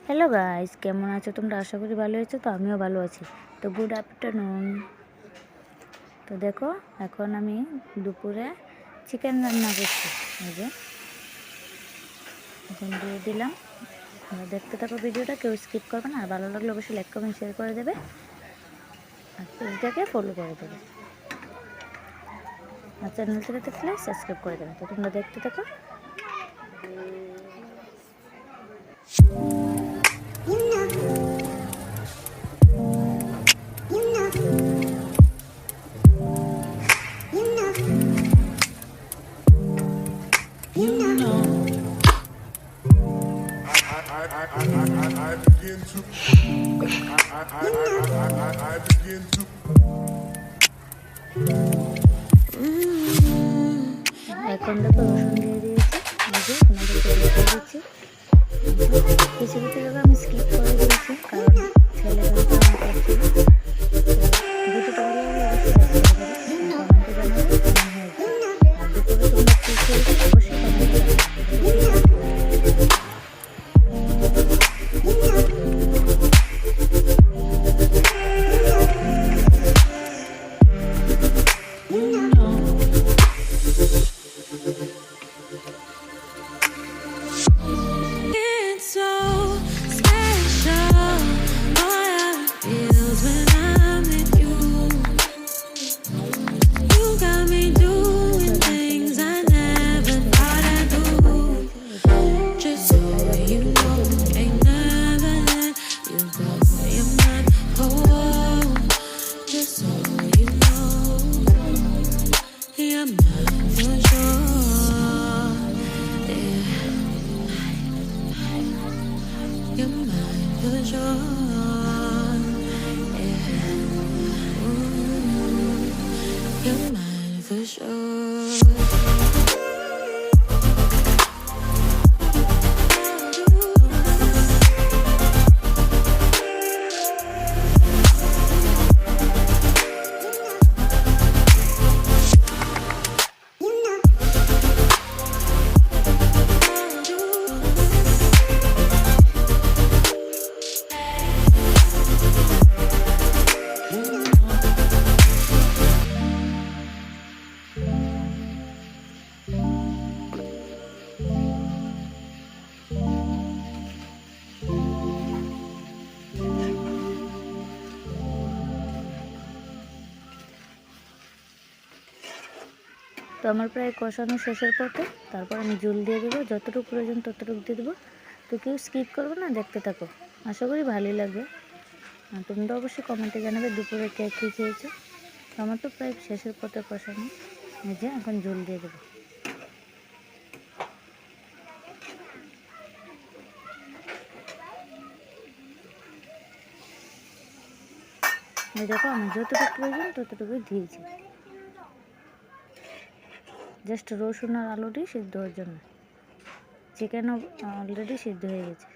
Hello guys, কেমন আছো তোমরা? আশা করি ভালো আছো। তো আমিও ভালো আছি। তো গুড আফটারনুন। তো দেখো, এখন আমি দুপুরে চিকেন রান্না করছি। এই যে এখন দিয়ে দিলাম। তোমরা দেখতে থাকো ভিডিওটা, কেউ স্কিপ করবে না। আর ভালো লাগলে অবশ্যই লাইক কমেন্ট শেয়ার করে দেবে, আর পেজটাকে ফলো করে দেবে, আর চ্যানেল থেকে থাকলে সাবস্ক্রাইব করে দেবে। তো তোমরা দেখতে থাকো। এখন দেখো রসুন দিয়ে দিয়েছি, তোমাদেরকে দেখে দিচ্ছি। কিছু কিছু জায়গা আমি স্কিপ করে দিয়েছি, কারণ ছেলে দুটো ভালো লাগলে অবশ্যই কমেন্টে জানাবে কেমন হয়েছে। আর দুপুরে তোমরা কী খেয়েছো অবশ্যই কমেন্টে জানাবে। You're mine for sure. Yeah. You're mine for sure. তো আমার প্রায় কষানো শেষের পথে, তারপর আমি ঝোল দিয়ে দেবো, যতটুকু প্রয়োজন ততটুকু দিয়ে দেবো। তো কেউ স্কিপ করবে না, দেখতে থাকো, আশা করি ভালোই লাগবে। আর তোমরা অবশ্যই কমেন্টে জানাবে দুপুরে কে কী খেয়েছো। তো আমার তো প্রায় শেষের পথে কষানো, এই যে এখন ঝোল দিয়ে দেবো। এই দেখো, আমি যতটুকু প্রয়োজন ততটুকুই দিয়েছি, জাস্ট রসুন আর আলুটি সিদ্ধ হওয়ার জন্য। চিকেনও অলরেডি সিদ্ধ হয়ে গেছে।